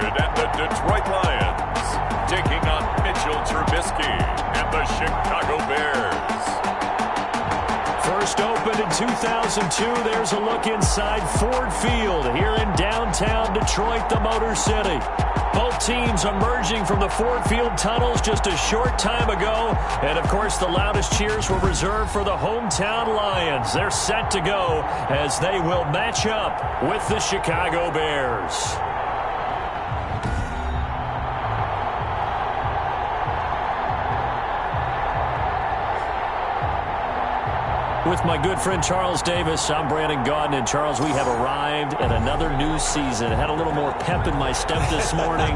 and the Detroit Lions taking on Mitchell Trubisky and the Chicago Bears. First opened in 2002, there's a look inside Ford Field here in downtown Detroit, the Motor City. Both teams emerging from the Ford Field tunnels just a short time ago. And, of course, the loudest cheers were reserved for the hometown Lions. They're set to go as they will match up with the Chicago Bears. With my good friend Charles Davis, I'm Brandon Gaudin. And, Charles, we have arrived at another new season. Had a little more pep in my step this morning.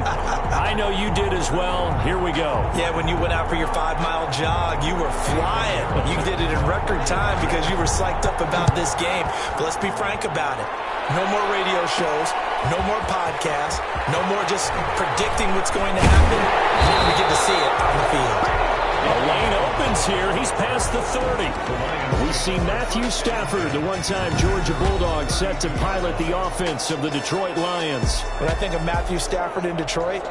I know you did as well. Here we go. Yeah, when you went out for your 5-mile jog, you were flying. You did it in record time because you were psyched up about this game. But let's be frank about it. No more radio shows, no more podcasts, no more just predicting what's going to happen. We get to see it on the field. A lane opens here. He's past the 30. We see Matthew Stafford, the one-time Georgia Bulldog, set to pilot the offense of the Detroit Lions. When I think of Matthew Stafford in Detroit,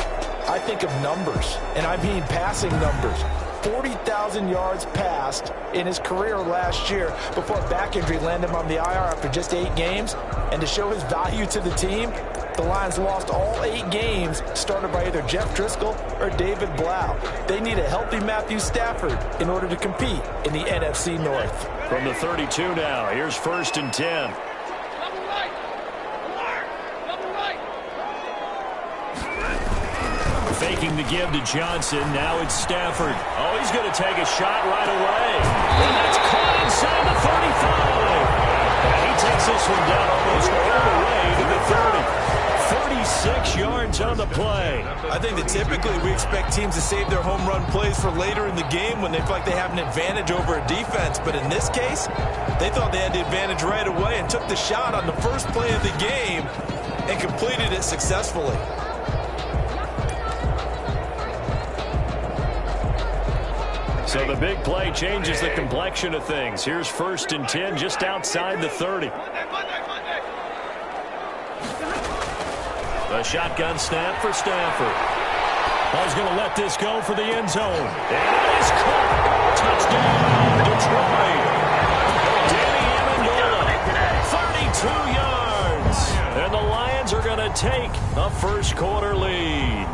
I think of numbers, and I mean passing numbers. 40,000 yards passed in his career last year before a back injury landed him on the IR after just 8 games. And to show his value to the team, the Lions lost all 8 games started by either Jeff Driscoll or David Blau. They need a healthy Matthew Stafford in order to compete in the NFC North. From the 32 now, here's 1st and 10. Faking the give to Johnson. Now it's Stafford. Oh, he's going to take a shot right away. And that's caught inside the 35. And he takes this one down almost all the way to the 30. 36 yards on the play. I think that typically we expect teams to save their home run plays for later in the game when they feel like they have an advantage over a defense. But in this case, they thought they had the advantage right away and took the shot on the first play of the game and completed it successfully. So the big play changes the complexion of things. Here's 1st and 10 just outside the 30. A shotgun snap for Stafford. Oh, he's going to let this go for the end zone. And it is caught. Touchdown, Detroit. Danny Amendola, 32 yards. And the Lions are going to take a first quarter lead.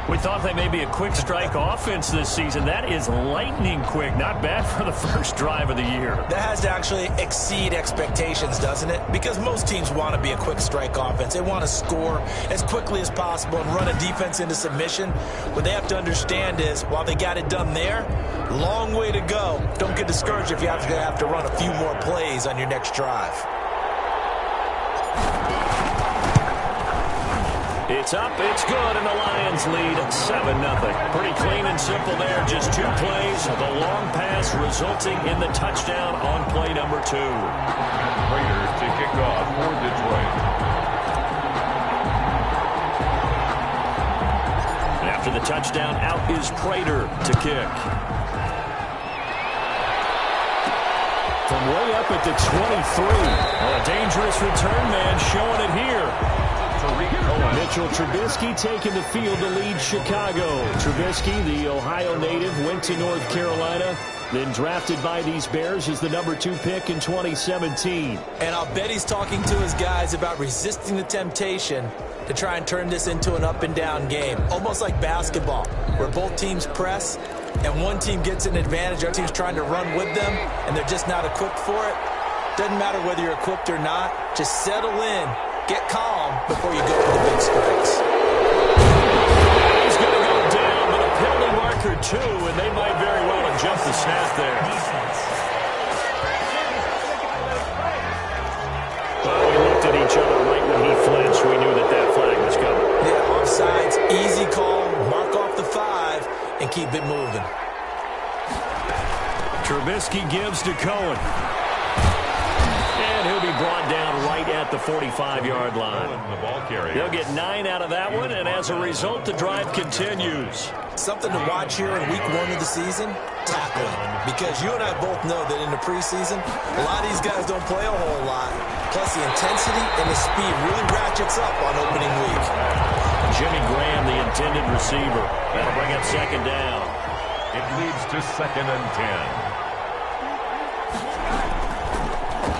We thought they may be a quick strike offense this season. That is lightning quick. Not bad for the first drive of the year. That has to actually exceed expectations, doesn't it? Because most teams want to be a quick strike offense. They want to score as quickly as possible and run a defense into submission. What they have to understand is, while they got it done there, long way to go. Don't get discouraged if you have to run a few more plays on your next drive. It's up, it's good, and the Lions lead 7-0. Pretty clean and simple there. Just 2 plays. The long pass resulting in the touchdown on play number 2. Raiders to kick off for Detroit. And after the touchdown, out is Prater to kick. From way up at the 23. Oh, a dangerous return man showing it here. Mitchell Trubisky taking the field to lead Chicago. Trubisky, the Ohio native, went to North Carolina, then drafted by these Bears as the number 2 pick in 2017. And I'll bet he's talking to his guys about resisting the temptation to try and turn this into an up-and-down game. Almost like basketball, where both teams press, and one team gets an advantage, our team's trying to run with them, and they're just not equipped for it. Doesn't matter whether you're equipped or not. Just settle in. Get calm before you go for the big strikes. He's going to go down, but a penalty marker too, and they might very well have jumped the snap there. Well, we looked at each other right when he flinched. We knew that flag was coming. Yeah, offsides, easy call, mark off the 5, and keep it moving. Trubisky gives to Cohen. And he'll be brought down right at the 45-yard line. They'll get 9 out of that one, and as a result, the drive continues. Something to watch here in week 1 of the season, tackling. Because you and I both know that in the preseason, a lot of these guys don't play a whole lot. Plus, the intensity and the speed really ratchets up on opening week. Jimmy Graham, the intended receiver. That'll bring up second down. It leads to 2nd and 10.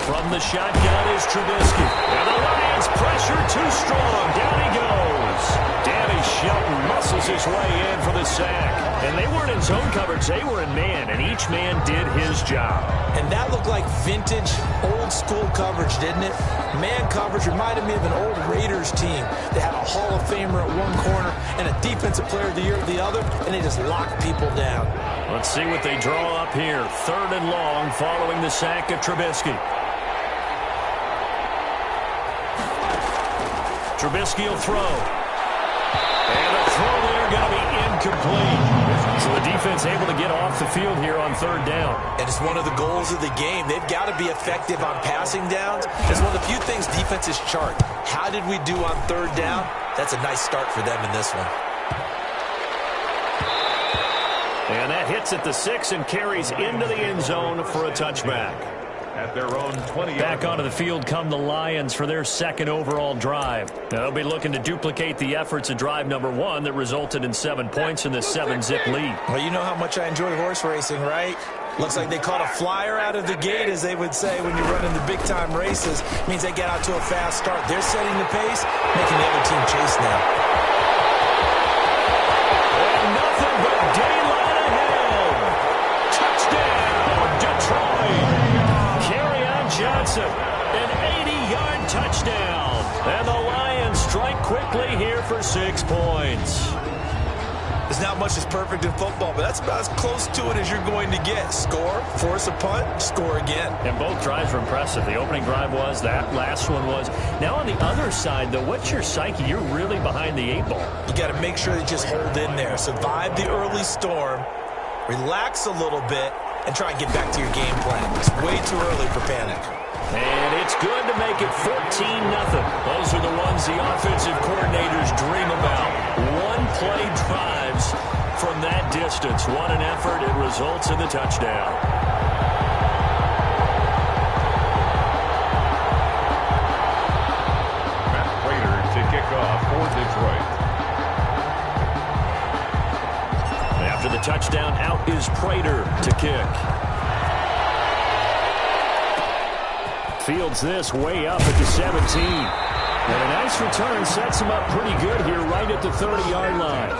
From the shotgun is Trubisky. And the Lions pressure too strong. Down he goes. Danny Shelton muscles his way in for the sack. And they weren't in zone coverage. They were in man, and each man did his job. And that looked like vintage, old-school coverage, didn't it? Man coverage reminded me of an old Raiders team. They had a Hall of Famer at one corner and a Defensive Player of the Year at the other, and they just locked people down. Let's see what they draw up here. 3rd and long following the sack of Trubisky. Trubisky will throw. And the throw there going to be incomplete. So the defense able to get off the field here on 3rd down. And it's one of the goals of the game. They've got to be effective on passing downs. It's one of the few things defenses chart. How did we do on 3rd down? That's a nice start for them in this one. And that hits at the 6 and carries into the end zone for a touchback. At their own 20. Back onto the field come the Lions for their 2nd overall drive. Now they'll be looking to duplicate the efforts of drive number 1 that resulted in 7 points in this 7-zip lead. Well, you know how much I enjoy horse racing, right? Looks like they caught a flyer out of the gate, as they would say when you're running the big-time races. It means they get out to a fast start. They're setting the pace, making the other team chase now. And nothing but daylight ahead. Touchdown, Detroit. Johnson, an 80-yard touchdown. And the Lions strike quickly here for 6 points. There's not much that's perfect in football, but that's about as close to it as you're going to get. Score, force a punt, score again. And both drives were impressive. The opening drive was, that last one was. Now on the other side, though, what's your psyche? You're really behind the 8 ball. You got to make sure that you just hold in there. Survive the early storm, relax a little bit, and try and get back to your game plan. It's way too early for panic. And it's good to make it 14-0. Those are the ones the offensive coordinators dream about. One-play drives from that distance. What an effort. It results in the touchdown. Matt Prater to kick off for Detroit. After the touchdown, out is Prater to kick. Fields this way up at the 17. And a nice return sets him up pretty good here right at the 30-yard line.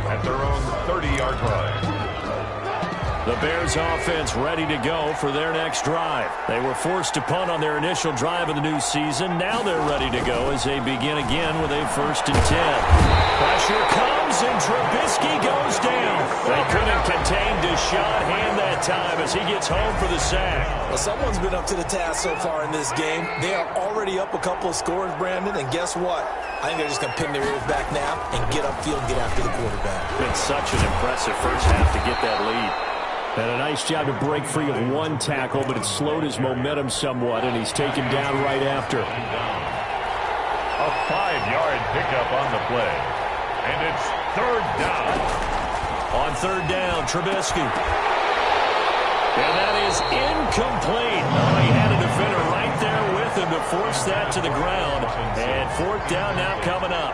At their own 30-yard line. The Bears offense ready to go for their next drive. They were forced to punt on their initial drive of the new season. Now they're ready to go as they begin again with a 1st and 10. Pressure comes and Trubisky goes down. They couldn't contain Deshaun Hand that time as he gets home for the sack. Well, someone's been up to the task so far in this game. They are already up a couple of scores, Brandon, and guess what? I think they're just going to pin their ears back now and get upfield and get after the quarterback. Been such an impressive first half to get that lead. And a nice job to break free of one tackle, but it slowed his momentum somewhat, and he's taken down right after. A 5-yard pickup on the play. And it's 3rd down. On 3rd down, Trubisky. And that is incomplete. Oh, he had a defender right there with him to force that to the ground. And 4th down now coming up.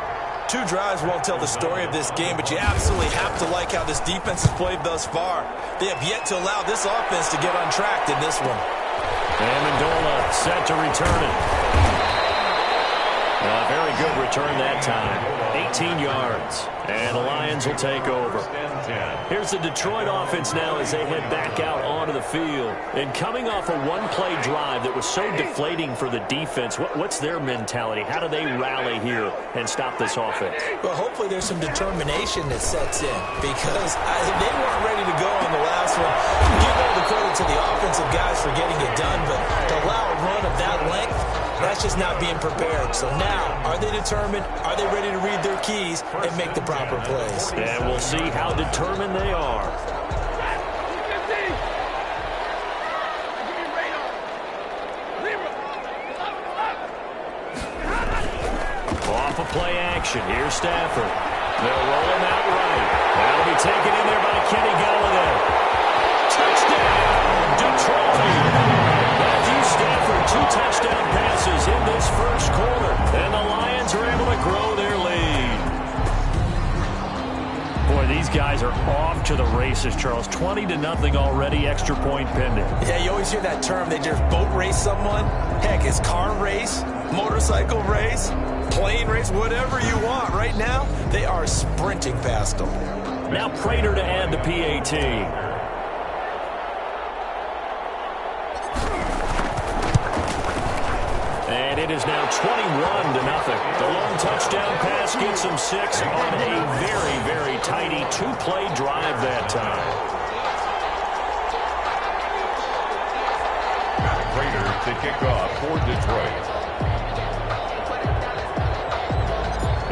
2 drives won't tell the story of this game, but you absolutely have to like how this defense has played thus far. They have yet to allow this offense to get untracked in this one. Amendola set to return it. A very good return that time. 18 yards. And the Lions will take over. Here's the Detroit offense now as they head back out onto the field. And coming off a one-play drive that was so deflating for the defense, what's their mentality? How do they rally here and stop this offense? Well, hopefully there's some determination that sets in because they weren't ready to go on the last one. Give all the credit to the offensive guys for getting it done, but to allow a run of that length, that's just not being prepared. So now, are they determined? Are they ready to read their keys and make the proper plays? And we'll see how determined they are. Off of play action. Here's Stafford. They'll roll him out right. That'll be taken in there by Kenny Golladay. Touchdown, Detroit. Matthew Stafford, 2 touchdown passes in this first quarter. And the Lions are able to grow their lead. off to the races, Charles. 20-0 already, extra point pending. Yeah, you always hear that term. They just boat race someone. Heck, it's car race, motorcycle race, plane race, whatever you want. Right now, they are sprinting past them. Now Prater to add the PAT. And it is now 21-0. The long touchdown pass gets him 6 on a very, very tidy two-play drive that time. Prater to kick off for Detroit.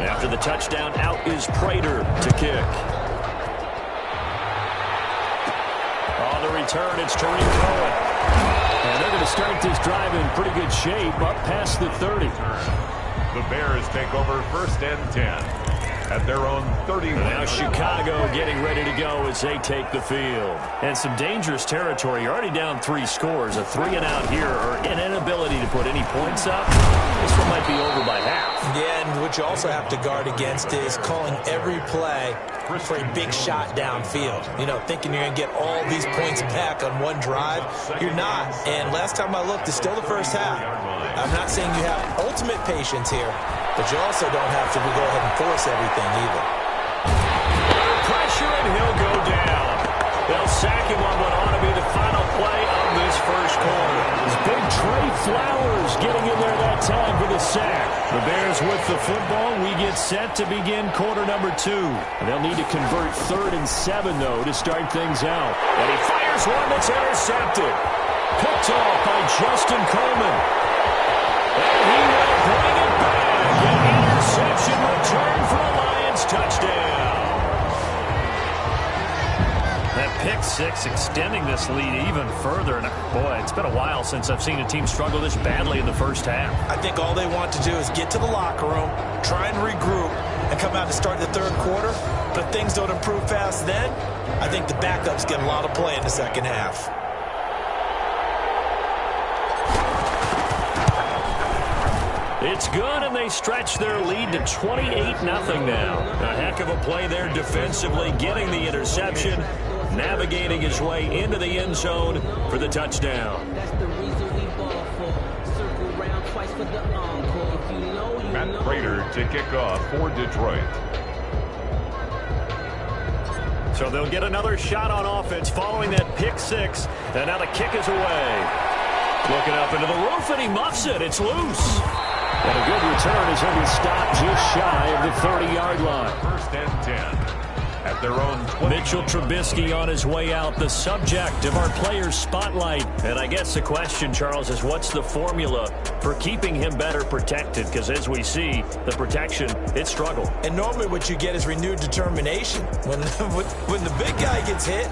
After the touchdown, out is Prater to kick. On the return, it's Tariq Cohen. And they're going to start this drive in pretty good shape, up past the 30. The Bears take over 1st and 10 at their own 30. Now Chicago getting ready to go as they take the field. And some dangerous territory. You're already down 3 scores. A 3-and-out here, or an inability to put any points up. This one might be over by half. Yeah, and what you also have to guard against is calling every play for a big shot downfield. You know, thinking you're going to get all these points back on one drive. You're not. And last time I looked, it's still the first half. I'm not saying you have ultimate patience here, but you also don't have to go ahead and force everything either. Pressure, and he'll go down. They'll sack him on what ought to be the final play of this first quarter. It's big Trey Flowers getting in there that time for the sack. The Bears with the football. We get set to begin quarter number 2. And they'll need to convert 3rd and 7, though, to start things out. And he fires one that's intercepted. Picked off by Justin Coleman. And he will bring it back. An interception return for a Lions touchdown. That pick 6 extending this lead even further. And boy, it's been a while since I've seen a team struggle this badly in the first half. I think all they want to do is get to the locker room, try and regroup, and come out to start the third quarter. But if things don't improve fast then, I think the backups get a lot of play in the second half. It's good, and they stretch their lead to 28-0 now. A heck of a play there defensively, getting the interception, navigating his way into the end zone for the touchdown. Matt Prater to kick off for Detroit. So they'll get another shot on offense following that pick 6, and now the kick is away. Looking up into the roof, and he muffs it. It's loose. And a good return as he'll be stopped just shy of the 30-yard line. 1st and 10 at their own 20. Mitchell Trubisky on his way out, the subject of our players' spotlight. And I guess the question, Charles, is what's the formula for keeping him better protected? Because as we see, the protection, it struggled. And normally what you get is renewed determination. When the big guy gets hit,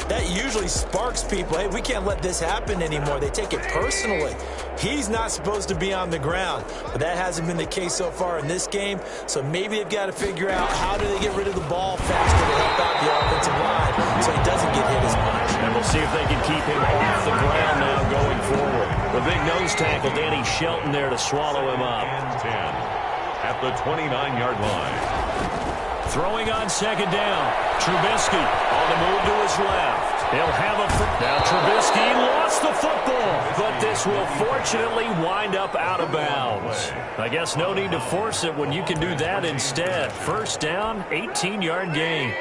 that usually sparks people. Hey, we can't let this happen anymore. They take it personally. He's not supposed to be on the ground, but that hasn't been the case so far in this game. So maybe they've got to figure out how do they get rid of the ball faster to help out the offensive line so he doesn't get hit as much. And we'll see if they can keep him off the ground now going forward. The big nose tackle, Danny Shelton, there to swallow him up. 10 at the 29-yard line. Throwing on second down. Trubisky on the move to his left. He'll have a now Trubisky lost the football, but this will fortunately wind up out of bounds. I guess no need to force it when you can do that instead. First down, 18-yard gain.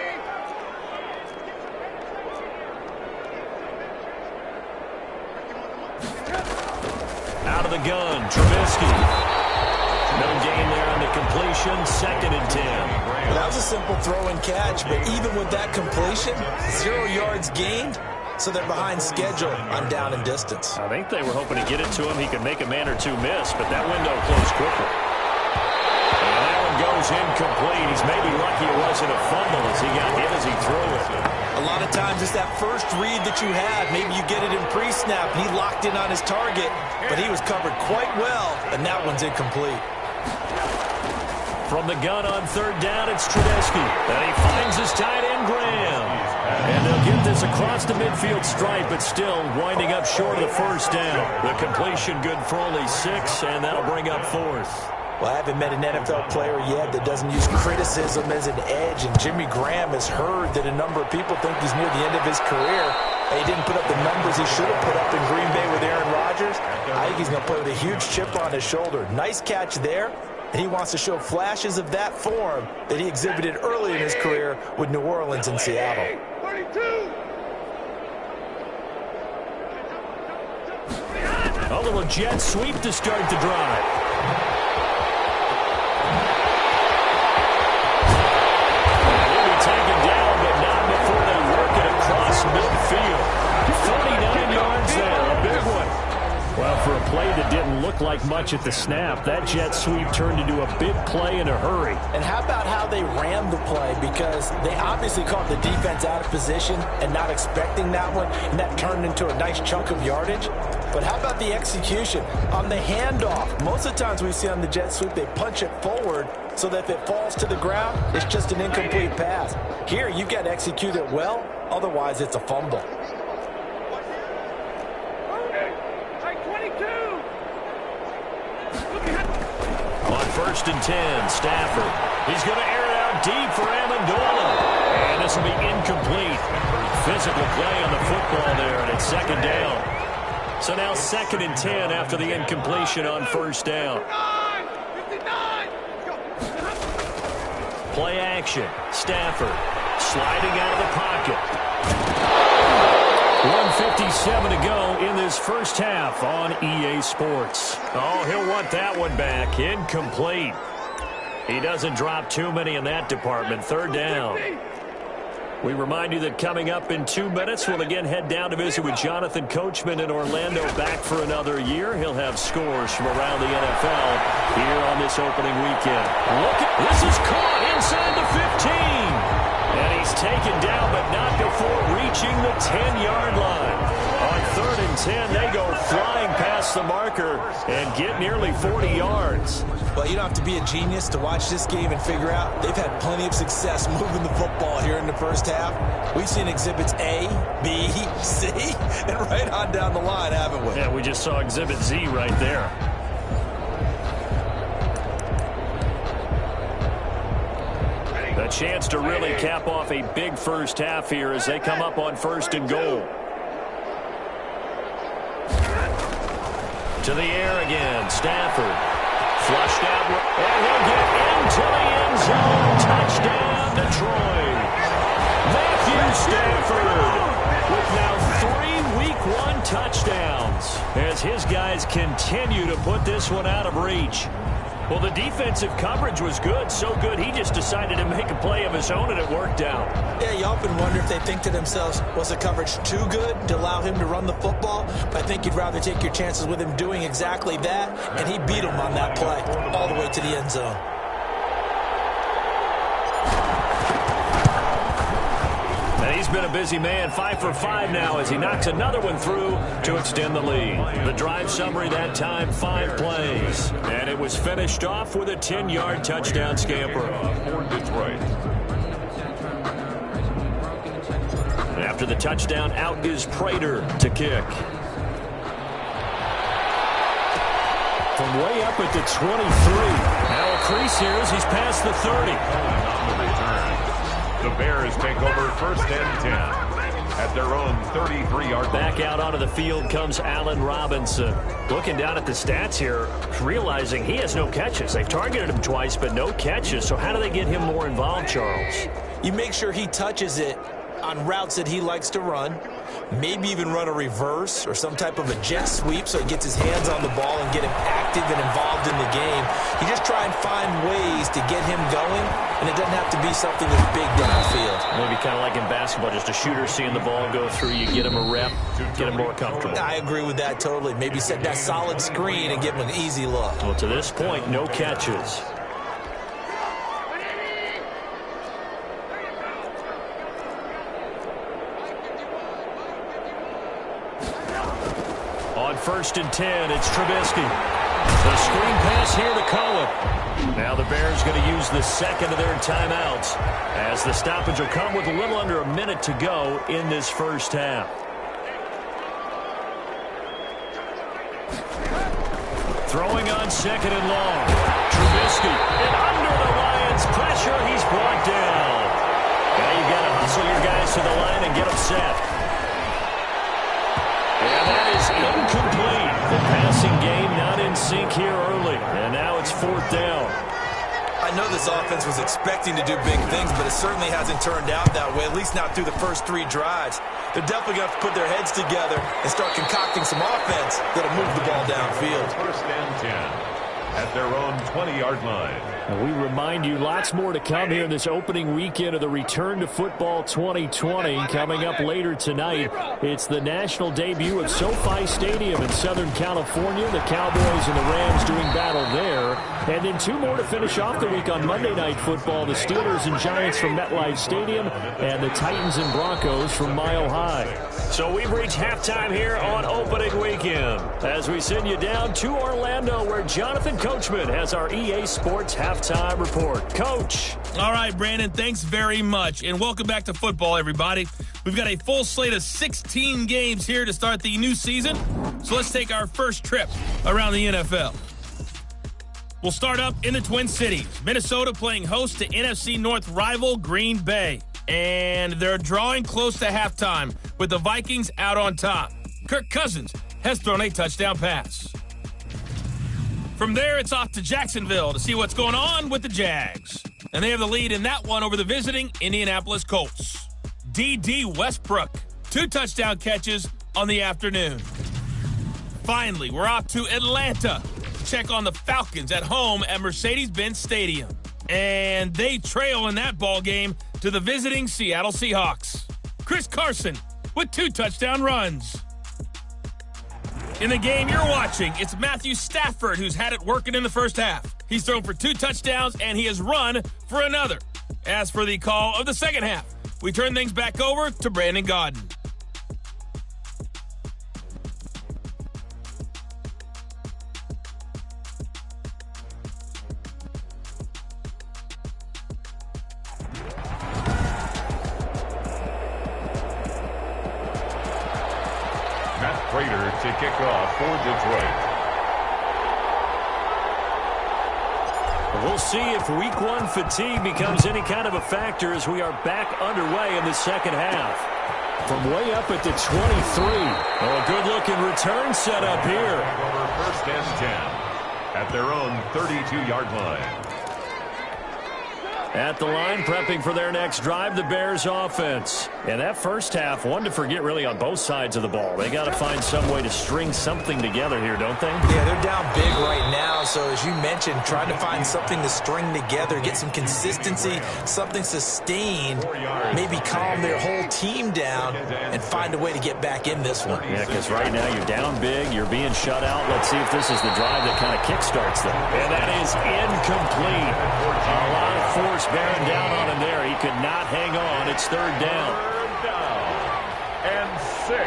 Out of the gun, Trubisky. No gain there on the completion, 2nd and 10. Well, that was a simple throw and catch, but even with that completion, 0 yards gained, so they're behind schedule on down and distance. I think they were hoping to get it to him. He could make a man or two miss, but that window closed quickly. And that one goes incomplete. He's maybe lucky it wasn't a fumble as he got hit as he threw it. A lot of times it's that first read that you have. Maybe you get it in pre-snap, and he locked in on his target, but he was covered quite well, and that one's incomplete. From the gun on 3rd down, it's Trubisky. And he finds his tight end, Graham. And they'll get this across the midfield stripe, but still winding up short of the first down. The completion good for only 6, and that'll bring up 4th. Well, I haven't met an NFL player yet that doesn't use criticism as an edge, and Jimmy Graham has heard that a number of people think he's near the end of his career. He didn't put up the numbers he should have put up in Green Bay with Aaron Rodgers. I think he's going to play with a huge chip on his shoulder. Nice catch there. And he wants to show flashes of that form that he exhibited early in his career with New Orleans and Seattle. 32. A little jet sweep to start the drive. He'll be taken down, but not before they work it across midfield. 49 yards there, a big one. Well, for a play that didn't look like much at the snap, that jet sweep turned into a big play in a hurry. And how about how they ran the play? Because they obviously caught the defense out of position and not expecting that one, and that turned into a nice chunk of yardage. But how about the execution on the handoff? Most of the times we see on the jet sweep, they punch it forward so that if it falls to the ground, it's just an incomplete pass. Here, you've got to execute it well, otherwise it's a fumble. On 1st and 10, Stafford. He's going to air it out deep for Amendola. And this will be incomplete. Physical play on the football there, and it's 2nd down. So now 2nd and 10 after the incompletion on 1st down. Play action. Stafford sliding out of the pocket. 1:57 to go in this first half on EA Sports. Oh, he'll want that one back. Incomplete. He doesn't drop too many in that department. 3rd down. We remind you that coming up in 2 minutes, we'll again head down to visit with Jonathan Coachman in Orlando, back for another year. He'll have scores from around the NFL here on this opening weekend. Look at this, is caught inside the 15. And he's taken down, but not before reaching the 10-yard line. On 3rd and 10, they go flying past the marker and get nearly 40 yards. Well, you don't have to be a genius to watch this game and figure out they've had plenty of success moving the football here in the first half. We've seen exhibits A, B, C, and right on down the line, haven't we? Yeah, we just saw exhibit Z right there. A chance to really cap off a big first half here as they come up on 1st and goal. To the air again, Stafford. Flushed out, and he'll get into the end zone. Touchdown, Detroit. Matthew Stafford with now 3 Week 1 touchdowns as his guys continue to put this one out of reach. Well, the defensive coverage was good, so good he just decided to make a play of his own, and it worked out. Yeah, you often wonder if they think to themselves, was the coverage too good to allow him to run the football? I think you'd rather take your chances with him doing exactly that, and he beat him on that play all the way to the end zone. And he's been a busy man, 5 for 5 now as he knocks another one through to extend the lead. The drive summary that time, 5 plays. And it was finished off with a 10-yard touchdown scamper. For Detroit. After the touchdown, out is Prater to kick. From way up at the 23. Now a crease here as he's past the 30. On the return. The Bears take over 1st and 10 at their own 33-yard line. Back out onto the field comes Allen Robinson. Looking down at the stats here, realizing he has no catches. They've targeted him twice, but no catches. So how do they get him more involved, Charles? You make sure he touches it on routes that he likes to run, maybe even run a reverse or some type of a jet sweep so he gets his hands on the ball and get him active and involved in the game. You just try and find ways to get him going, and it doesn't have to be something that's big downfield. Maybe kind of like in basketball, just a shooter seeing the ball go through, you get him a rep, get him more comfortable. I agree with that totally. Maybe set that solid screen and give him an easy look. Well, to this point, no catches. On 1st and 10, it's Trubisky. The screen pass here to Cohen. Now the Bears going to use the second of their timeouts as the stoppage will come with a little under a minute to go in this first half. Throwing on 2nd and long. Trubisky Trubisky. And under the Lions' pressure, he's brought down. Now you've got to hustle your guys to the line and get them set. And that is incomplete. The passing game not in sync here early. And now it's 4th down. I know this offense was expecting to do big things, but it certainly hasn't turned out that way, at least not through the first 3 drives. They're definitely going to have to put their heads together and start concocting some offense that'll move the ball downfield. 1st and 10 at their own 20-yard line. And we remind you lots more to come here in this opening weekend of the Return to Football 2020. Coming up later tonight, it's the national debut of SoFi Stadium in Southern California. The Cowboys and the Rams doing battle there. And then 2 more to finish off the week on Monday Night Football. The Steelers and Giants from MetLife Stadium and the Titans and Broncos from Mile High. So we've reached halftime here on opening weekend as we send you down to Orlando where Jonathan Coachman has our EA Sports halftime report. Coach. All right, Brandon, thanks very much. And welcome back to football, everybody. We've got a full slate of 16 games here to start the new season. So let's take our first trip around the NFL. We'll start up in the Twin Cities. Minnesota playing host to NFC North rival Green Bay. And they're drawing close to halftime with the Vikings out on top. Kirk Cousins has thrown a touchdown pass. From there, it's off to Jacksonville to see what's going on with the Jags. And they have the lead in that one over the visiting Indianapolis Colts. D.D. Westbrook, 2 touchdown catches on the afternoon. Finally, we're off to Atlanta to check on the Falcons at home at Mercedes-Benz Stadium. And they trail in that ball game to the visiting Seattle Seahawks. Chris Carson with 2 touchdown runs. In the game you're watching, it's Matthew Stafford who's had it working in the first half. He's thrown for 2 touchdowns, and he has run for another. As for the call of the second half, we turn things back over to Brandon Gaudin. Prater to kick off for Detroit. We'll see if week 1 fatigue becomes any kind of a factor as we are back underway in the second half. From way up at the 23. Oh, a good-looking return set up here. 1st and 10 at their own 32-yard line. At the line, prepping for their next drive, the Bears offense. And that first half, one to forget really on both sides of the ball. They got to find some way to string something together here, don't they? Yeah, they're down big right now. So as you mentioned, trying to find something to string together, get some consistency, something sustained, maybe calm their whole team down and find a way to get back in this one. Yeah, because right now you're down big, you're being shut out. Let's see if this is the drive that kind of kickstarts them. And that is incomplete. A lot of force bearing down on him there. He could not hang on. It's 3rd down. 3rd down. And 6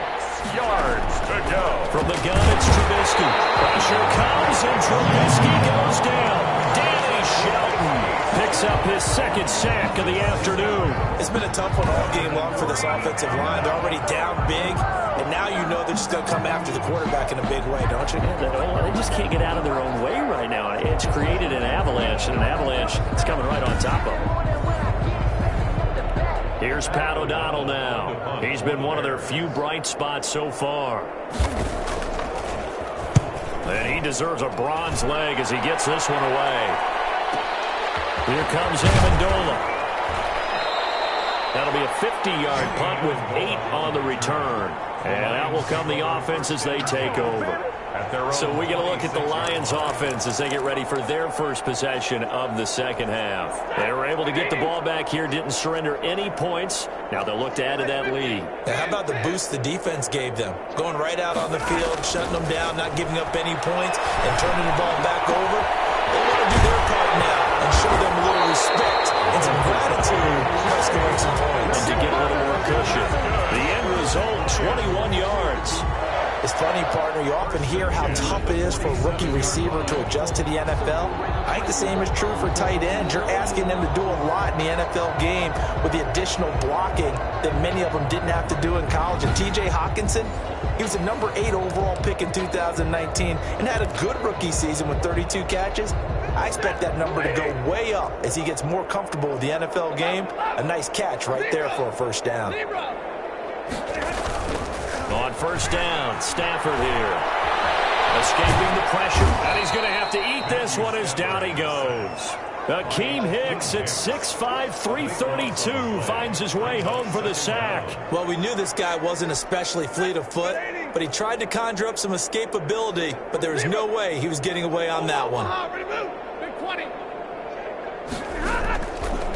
yards to go. From the gun, it's Trubisky. Pressure comes, and Trubisky goes down. Danny Shelton picks up his 2nd sack of the afternoon. It's been a tough one all game long for this offensive line. They're already down big, and now you know they're just going to come after the quarterback in a big way, don't you? They just can't get out of their own way right now. It's created an avalanche, and an avalanche is coming right on top of them. Here's Pat O'Donnell now. He's been one of their few bright spots so far. And he deserves a bronze leg as he gets this one away. Here comes Amendola. That'll be a 50-yard punt with 8 on the return. And out will come the offense as they take over. So we get a look at the Lions offense as they get ready for their first possession of the second half. They were able to get the ball back here, didn't surrender any points. Now they'll look to add to that lead. Now, how about the boost the defense gave them? Going right out on the field, shutting them down, not giving up any points, and turning the ball back over. They want to do their part now and show them a little respect and some gratitude by scoring some points. And to get a little more cushion. The end result, 21 yards. It's funny, partner, you often hear how tough it is for a rookie receiver to adjust to the NFL. I think the same is true for tight ends. You're asking them to do a lot in the NFL game with the additional blocking that many of them didn't have to do in college. And T.J. Hockenson, he was a number 8 overall pick in 2019 and had a good rookie season with 32 catches. I expect that number to go way up as he gets more comfortable with the NFL game. A nice catch right there for a first down. On first down, Stafford here. Escaping the pressure, and he's going to have to eat this one as down he goes. Akeem Hicks at 6'5", 332 finds his way home for the sack. Well, we knew this guy wasn't especially fleet of foot, but he tried to conjure up some escapability, but there was no way he was getting away on that one.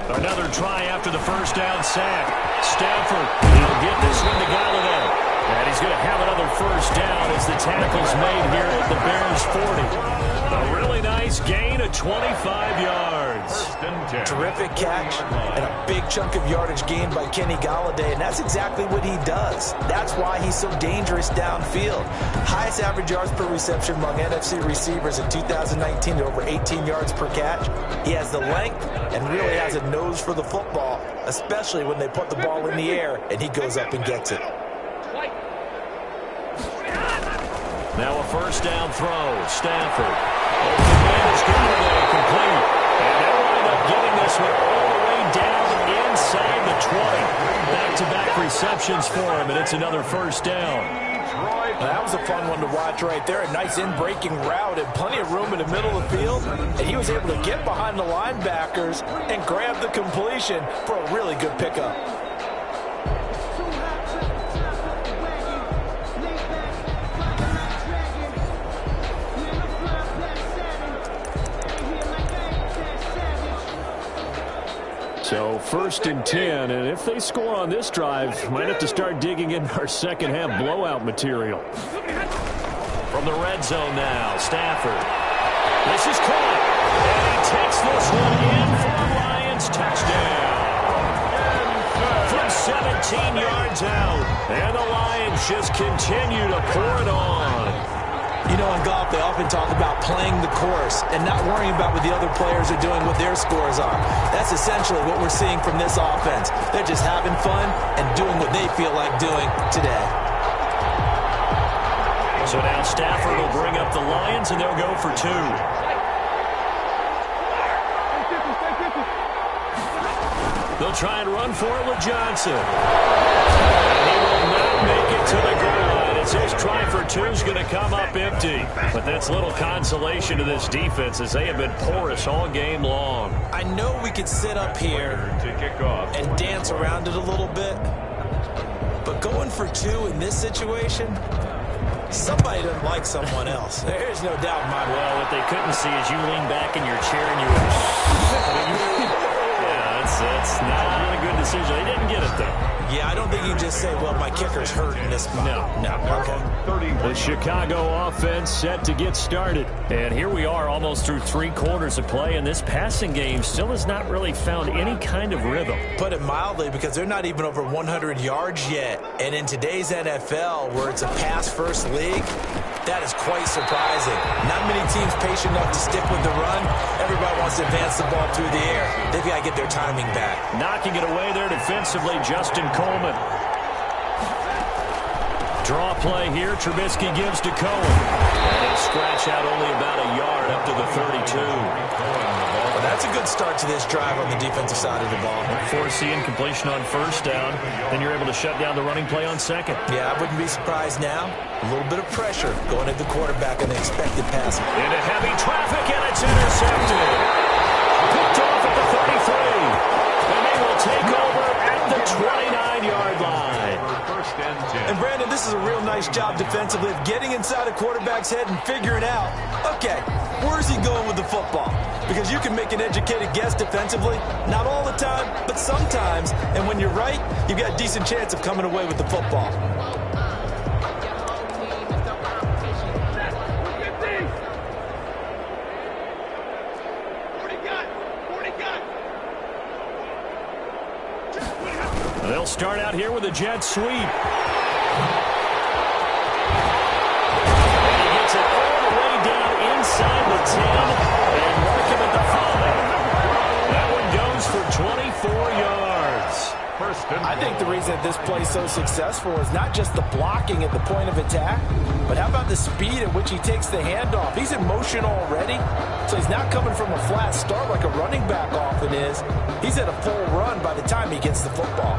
Another try after the first down sack. Stafford, he'll get this one to Galladay. And he's going to have another first down as the tackle's made here at the Bears 40. A really nice gain of 25 yards. Terrific catch and a big chunk of yardage gained by Kenny Galladay, and that's exactly what he does. That's why he's so dangerous downfield. Highest average yards per reception among NFC receivers in 2019 at over 18 yards per catch. He has the length and really has a nose for the football, especially when they put the ball in the air and he goes up and gets it. Now a first down throw. Stafford. Open man is Galladay complete. And they'll wind up getting this one all the way down inside the 20. Back-to-back receptions for him, and it's another first down. That was a fun one to watch right there. A nice in-breaking route and plenty of room in the middle of the field. And he was able to get behind the linebackers and grab the completion for a really good pickup. So first and 10, and if they score on this drive, might have to start digging in our second half blowout material. From the red zone now, Stafford. This is caught, and he takes this one in for a Lions touchdown. From 17 yards out, and the Lions just continue to pour it on. You know, in golf, they often talk about playing the course and not worrying about what the other players are doing, what their scores are. That's essentially what we're seeing from this offense. They're just having fun and doing what they feel like doing today. So now Stafford will bring up the Lions, and they'll go for two. They'll try and run for it with Johnson. And he will not make it to the goal line. His try for two is going to come up empty. But that's little consolation to this defense as they have been porous all game long. I know we could sit up here and dance around it a little bit, but going for two in this situation, somebody doesn't like someone else. There's no doubt in my mind. Well, what they couldn't see is you lean back in your chair and you were... Yeah, that's not a good decision. They didn't get it, though. Yeah, I don't think you can just say, well, my kicker's hurt in this spot. No. Okay. The Chicago offense set to get started. And here we are almost through 3 quarters of play, and this passing game still has not really found any kind of rhythm. Put it mildly, because they're not even over 100 yards yet. And in today's NFL, where it's a pass-first league, that is quite surprising. Not many teams patient enough to stick with the run. Everybody wants to advance the ball through the air. They've got to get their timing back. Knocking it away there defensively, Justin Coleman. Draw play here. Trubisky gives to Cohen. And he'll scratch out only about a yard up to the 32. Well, that's a good start to this drive on the defensive side of the ball. Force the incompletion on first down. Then you're able to shut down the running play on second. Yeah, I wouldn't be surprised now. A little bit of pressure going at the quarterback on the expected pass. Into heavy traffic, and it's intercepted. Picked off at the 33. And they will take over at the 29-yard line. And Brandon, this is a real nice job defensively of getting inside a quarterback's head and figuring out, okay, where's he going with the football? Because you can make an educated guess defensively, not all the time, but sometimes. And when you're right, you've got a decent chance of coming away with the football. They'll start out here with a jet sweep. And he gets it all the way down inside the 10 and mark him at the 5. That one goes for 24 yards. First I think the reason that this play is so successful is not just the blocking at the point of attack, but how about the speed at which he takes the handoff? He's in motion already, so he's not coming from a flat start like a running back often is. He's at a full run by the time he gets the football.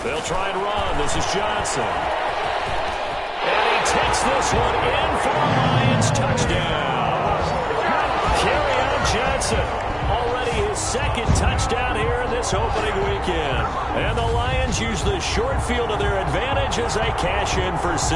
They'll try and run. This is Johnson. And he takes this one in for a Lions touchdown. Kerryon Johnson, already his second touchdown here in this opening weekend. And the Lions use the short field to their advantage as they cash in for 6.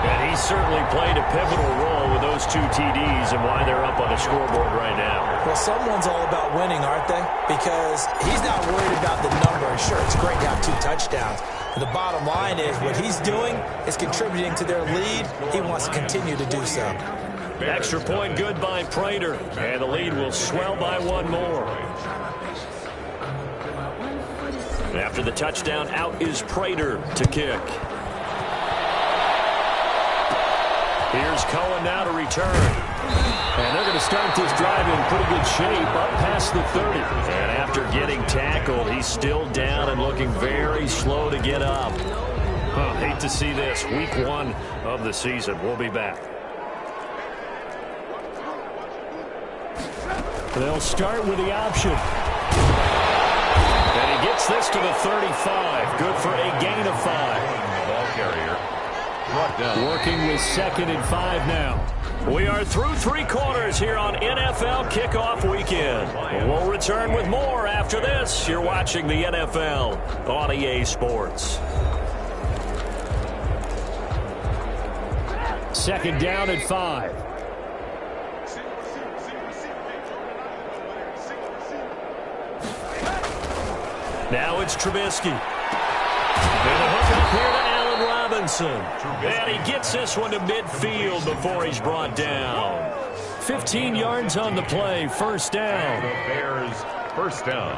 And he certainly played a pivotal role with those 2 TDs and why they're up on the scoreboard right now. Well, someone's all about winning, aren't they? Because he's not worried about the number. Sure, it's great to have 2 touchdowns. But the bottom line is what he's doing is contributing to their lead. He wants to continue to do so. Extra point good by Prater. And the lead will swell by 1 more. After the touchdown, out is Prater to kick. Here's Cohen now to return. And they're going to start this drive in pretty good shape up past the 30. And after getting tackled, he's still down and looking very slow to get up. Hate to see this. Week 1 of the season. We'll be back. They'll start with the option. And he gets this to the 35. Good for a gain of 5. Ball carrier. Working with 2nd and 5 now. We are through 3 quarters here on NFL Kickoff Weekend. We'll return with more after this. You're watching the NFL on EA Sports. 2nd down and 5. Now it's Trubisky. And a hook up here to Allen Robinson. And he gets this one to midfield before he's brought down. 15 yards on the play, 1st down. The Bears, 1st down.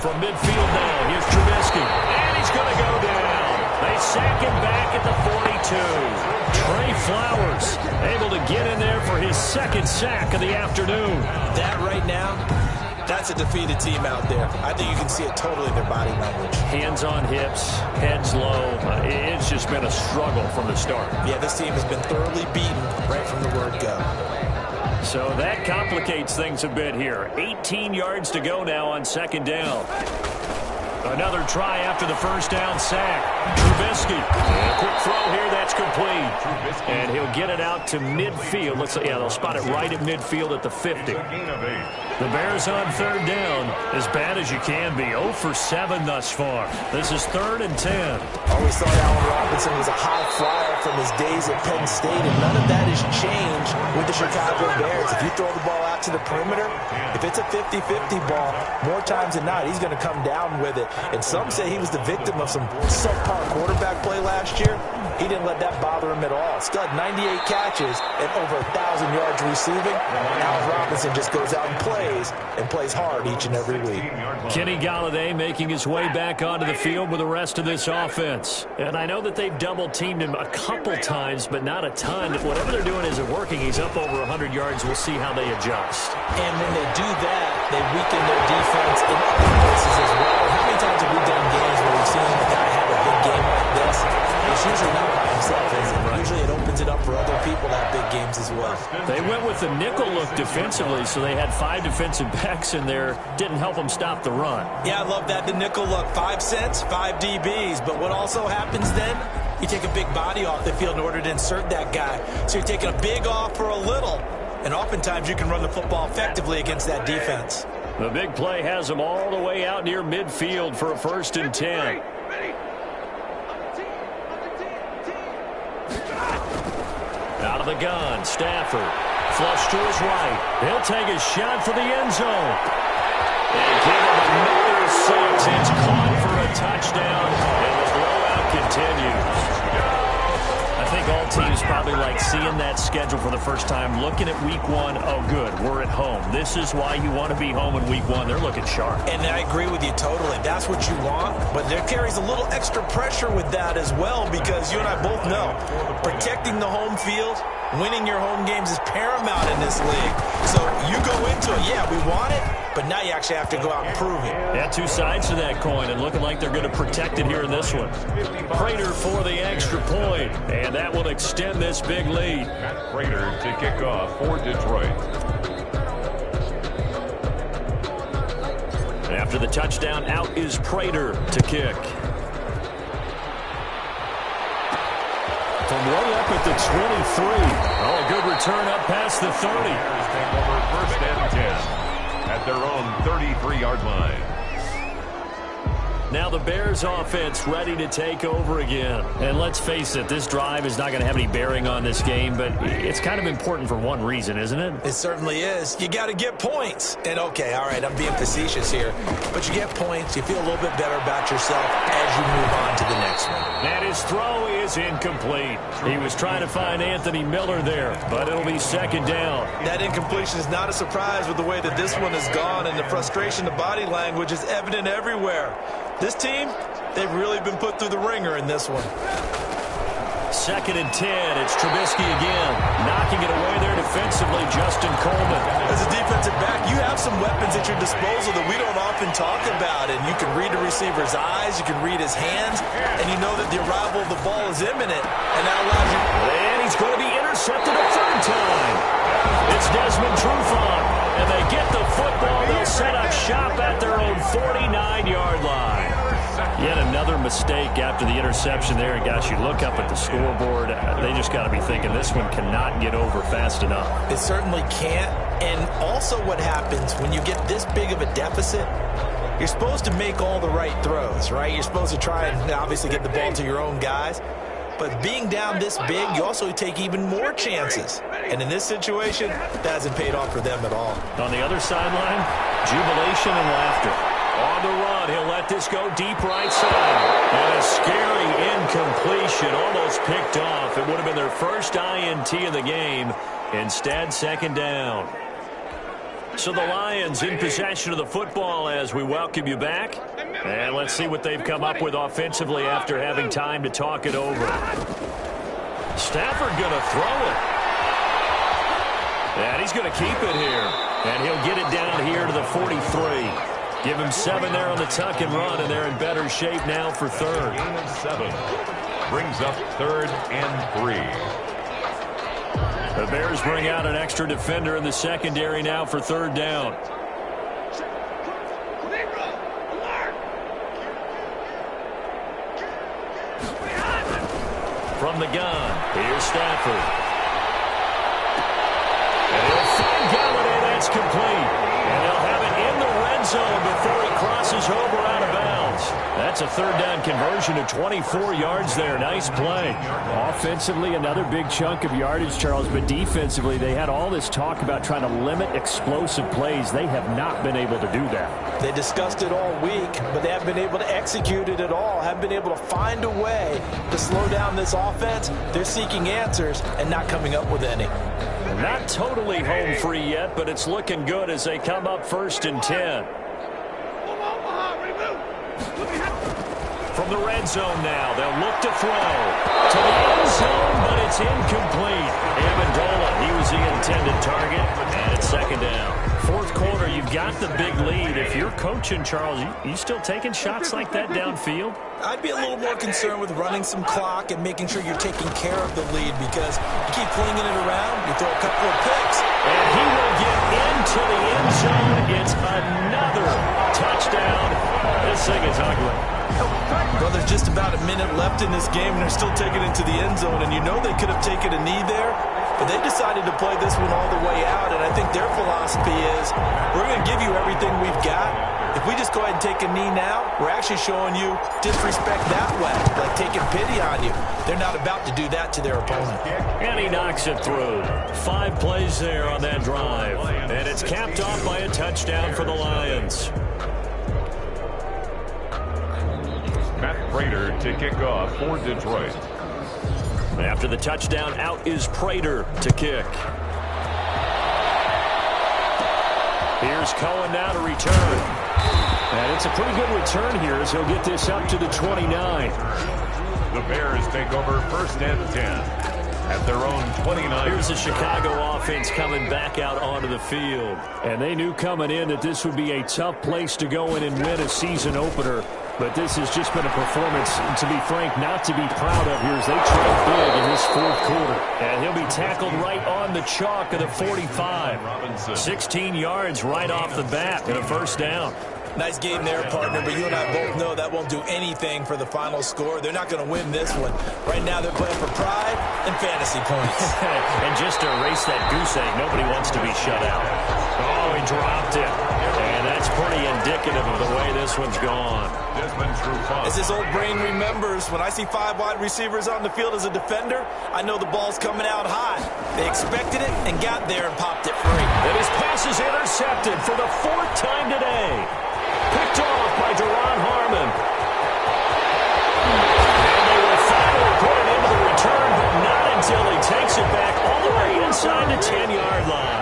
From midfield now, here's Trubisky. And he's going to go down. They sack him back at the 42. Trey Flowers able to get in there for his 2nd sack of the afternoon. That right now, that's a defeated team out there. I think you can see it totally in their body language. Hands on hips, heads low. It's just been a struggle from the start. Yeah, this team has been thoroughly beaten right from the word go. So that complicates things a bit here. 18 yards to go now on 2nd down. Another try after the 1st down sack. Trubisky. A quick throw here. That's complete. And he'll get it out to midfield. Looks like, yeah, they'll spot it right at midfield at the 50. The Bears on 3rd down. As bad as you can be. 0 for 7 thus far. This is 3rd and 10. Always thought Allen Robinson was a high flyer from his days at Penn State, and none of that has changed with the Chicago Bears. If you throw the ball out to the perimeter, if it's a 50-50 ball, more times than not, he's going to come down with it. And some say he was the victim of some subpar quarterback play last year. He didn't let that bother him at all. Still had 98 catches and over 1,000 yards receiving. Allen Robinson just goes out and plays hard each and every week. Kenny Golladay making his way back onto the field with the rest of this offense. And I know that they've double-teamed him a couple times, but not a ton. Whatever they're doing isn't working. He's up over 100 yards. We'll see how they adjust. And when they do that, they weaken their defense in other places as well. How many times have we done games where we've seen a guy have a big game like this? It's usually not by himself, is it? Usually it opens it up for other people to have big games as well. They went with the nickel look defensively, so they had 5 defensive backs in there. Didn't help them stop the run. Yeah, I love that, the nickel look. 5 cents, 5 DBs. But what also happens then, you take a big body off the field in order to insert that guy. So you're taking a big off for a little. And oftentimes you can run the football effectively against that defense. The big play has them all the way out near midfield for a 1st and 10. Out of the gun, Stafford. Flush to his right. He'll take a shot for the end zone. And give him another 6. It's caught for a touchdown, and the blowout continues. I think all teams probably probably like seeing that schedule for the first time, looking at week 1. Oh, good, we're at home. This is why you want to be home in week 1. They're looking sharp. And I agree with you totally. That's what you want, but there carries a little extra pressure with that as well, because you and I both know protecting the home field, winning your home games is paramount in this league. So you go into it, yeah, we want it, but now you actually have to go out and prove it. Yeah, two sides to that coin, and looking like they're going to protect it here in this one. Prater for the extra point, and that will extend this big lead. Matt Prater to kick off for Detroit. After the touchdown, out is Prater to kick. From way up at the 23. Oh, a good return up past the 30. Bears take over 1st and 10 at their own 33-yard line. Now the Bears offense ready to take over again. And let's face it, this drive is not going to have any bearing on this game, but it's kind of important for one reason, isn't it? It certainly is. You got to get points. And okay, all right, I'm being facetious here, but you get points, you feel a little bit better about yourself as you move on to the next one. And his throw is incomplete. He was trying to find Anthony Miller there, but it'll be 2nd down. That incompletion is not a surprise with the way that this one has gone, and the frustration, the body language is evident everywhere. This team, they've really been put through the ringer in this one. 2nd and 10. It's Trubisky again. Knocking it away there defensively, Justin Coleman. As a defensive back, you have some weapons at your disposal that we don't often talk about. And you can read the receiver's eyes, you can read his hands, and you know that the arrival of the ball is imminent. And that allows you... And he's going to be intercepted a 3rd time. It's Desmond Trufant. And they get the football. They'll set up shop at their own 49-yard line. Yet another mistake after the interception there. And gosh, you look up at the scoreboard, they just got to be thinking this one cannot get over fast enough. It certainly can't. And also what happens when you get this big of a deficit, you're supposed to make all the right throws, right? You're supposed to try and obviously get the ball to your own guys. But being down this big, you also take even more chances. And in this situation, that hasn't paid off for them at all. On the other sideline, jubilation and laughter. On the run, he'll let this go deep right side. And a scary incompletion, almost picked off. It would have been their first INT of the game. Instead, 2nd down. So the Lions in possession of the football as we welcome you back. And let's see what they've come up with offensively after having time to talk it over. Stafford going to throw it. And he's going to keep it here. And he'll get it down here to the 43. Give him 7 there on the tuck and run, and they're in better shape now for 3rd. Gain of 7 brings up 3rd and 3. The Bears bring out an extra defender in the secondary now for 3rd down. From the gun, here's Stafford. And he'll find Galladay. That's complete. And they'll have it in the red zone before he crosses over out of bounds. That's a 3rd down conversion to 24 yards there. Nice play. Offensively, another big chunk of yardage, Charles, but defensively, they had all this talk about trying to limit explosive plays. They have not been able to do that. They discussed it all week, but they haven't been able to execute it at all, haven't been able to find a way to slow down this offense. They're seeking answers and not coming up with any. Not totally home free yet, but it's looking good as they come up 1st and 10. From the red zone now, they'll look to throw to the end zone, but it's incomplete. Amendola, he was the intended target, and it's 2nd down. 4th quarter, you've got the big lead. If you're coaching, Charles, you still taking shots like that downfield? I'd be a little more concerned with running some clock and making sure you're taking care of the lead, because you keep flinging it around, you throw a couple of picks. And he will get into the end zone. It's another touchdown. This thing is ugly. Well, there's just about a minute left in this game, and they're still taking it to the end zone. And you know they could have taken a knee there, but they decided to play this one all the way out. And I think their philosophy is, we're going to give you everything we've got. If we just go ahead and take a knee now, we're actually showing you disrespect that way, like taking pity on you. They're not about to do that to their opponent. And he knocks it through. 5 plays there on that drive. And it's capped off by a touchdown for the Lions. Matt Prater to kick off for Detroit. After the touchdown, out is Prater to kick. Here's Cohen now to return. And it's a pretty good return here as he'll get this up to the 29. The Bears take over 1st and 10 at their own 29. Here's the Chicago offense coming back out onto the field. And they knew coming in that this would be a tough place to go in and win a season opener. But this has just been a performance, to be frank, not to be proud of here as they trail big in this 4th quarter. And he'll be tackled right on the chalk of the 45. 16 yards right off the bat and a 1st down. Nice game there, partner, but you and I both know that won't do anything for the final score. They're not going to win this one. Right now they're playing for pride and fantasy points. And just to erase that goose egg, nobody wants to be shut out. Oh, he dropped it. And that's pretty indicative of the way this one's gone. As his old brain remembers, when I see 5 wide receivers on the field as a defender, I know the ball's coming out high. They expected it and got there and popped it free. And his pass is intercepted for the 4th time today. Picked off by Duron Harmon. And they will finally put it into the return, but not until he takes it back all the way inside the 10-yard line.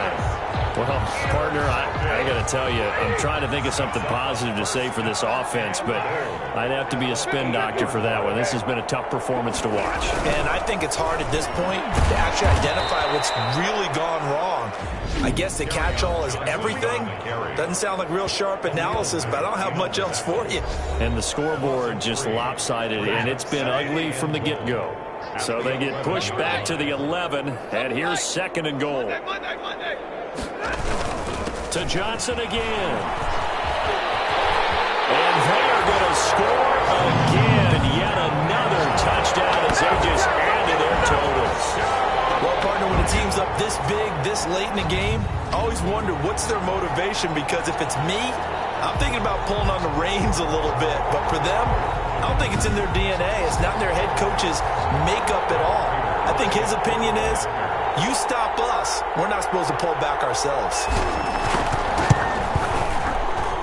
Well, partner, I got to tell you, I'm trying to think of something positive to say for this offense, but I'd have to be a spin doctor for that one. This has been a tough performance to watch. And I think it's hard at this point to actually identify what's really gone wrong. I guess the catch-all is everything. Doesn't sound like real sharp analysis, but I don't have much else for you. And the scoreboard just lopsided, and it's been ugly from the get-go. So they get pushed back to the 11, and here's 2nd and goal. To Johnson again. And they are going to score again. And yet another touchdown as they just add to their totals. Well, partner, when a team's up this big, this late in the game, I always wonder what's their motivation, because if it's me, I'm thinking about pulling on the reins a little bit. But for them, I don't think it's in their DNA. It's not in their head coach's makeup at all. I think his opinion is, you stop us, we're not supposed to pull back ourselves.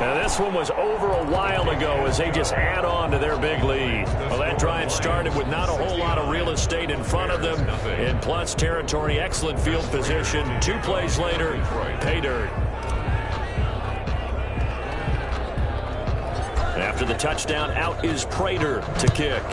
Now this one was over a while ago as they just add on to their big lead. Well, that drive started with not a whole lot of real estate in front of them. In plus territory, excellent field position. 2 plays later, pay dirt. After the touchdown, out is Prater to kick.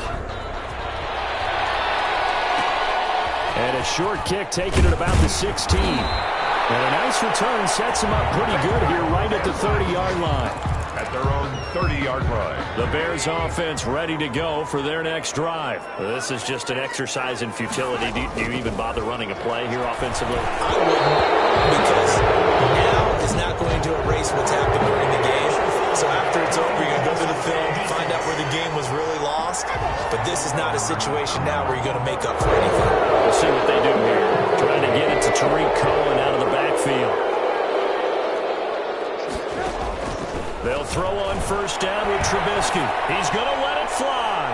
And a short kick taken at about the 16. And a nice return sets him up pretty good here right at the 30-yard line. At their own 30-yard line. The Bears offense ready to go for their next drive. This is just an exercise in futility. Do you even bother running a play here offensively? I wouldn't, because now is not going to erase what's happened during the game. So after it's over, you're going to go to the film, find out where the game was really lost. But this is not a situation now where you're going to make up for anything. We'll see what they do here. Trying to get it to Tariq Cohen out of the backfield. They'll throw on 1st down with Trubisky. He's going to let it fly.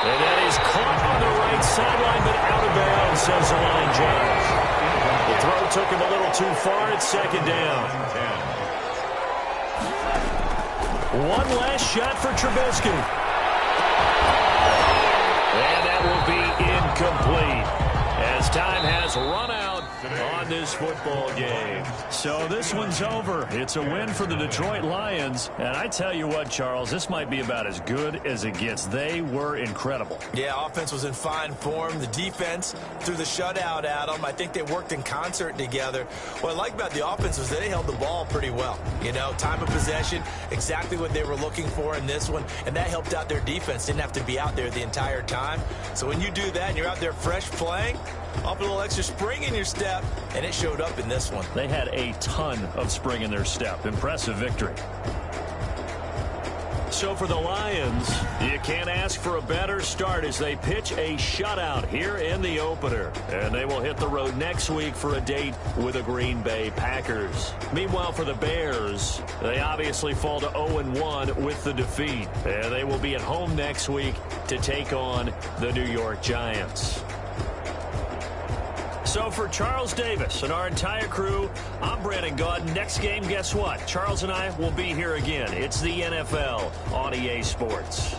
And that is caught on the right sideline, but out of bounds, says the line judge. The throw took him a little too far. It's 2nd down. One last shot for Trubisky. And that will be incomplete as time has run out on this football game. So this one's over. It's a win for the Detroit Lions. And I tell you what, Charles, this might be about as good as it gets. They were incredible. Yeah, offense was in fine form. The defense threw the shutout at them. I think they worked in concert together. What I like about the offense was they held the ball pretty well. You know, time of possession, exactly what they were looking for in this one. And that helped out their defense. Didn't have to be out there the entire time. So when you do that and you're out there fresh playing, up a little extra spring in your step, and it showed up in this one. They had a ton of spring in their step. Impressive victory. So for the Lions, you can't ask for a better start as they pitch a shutout here in the opener. And they will hit the road next week for a date with the Green Bay Packers. Meanwhile, for the Bears, they obviously fall to 0-1 with the defeat. And they will be at home next week to take on the New York Giants. So for Charles Davis and our entire crew, I'm Brandon Gaudin. Next game, guess what? Charles and I will be here again. It's the NFL on EA Sports.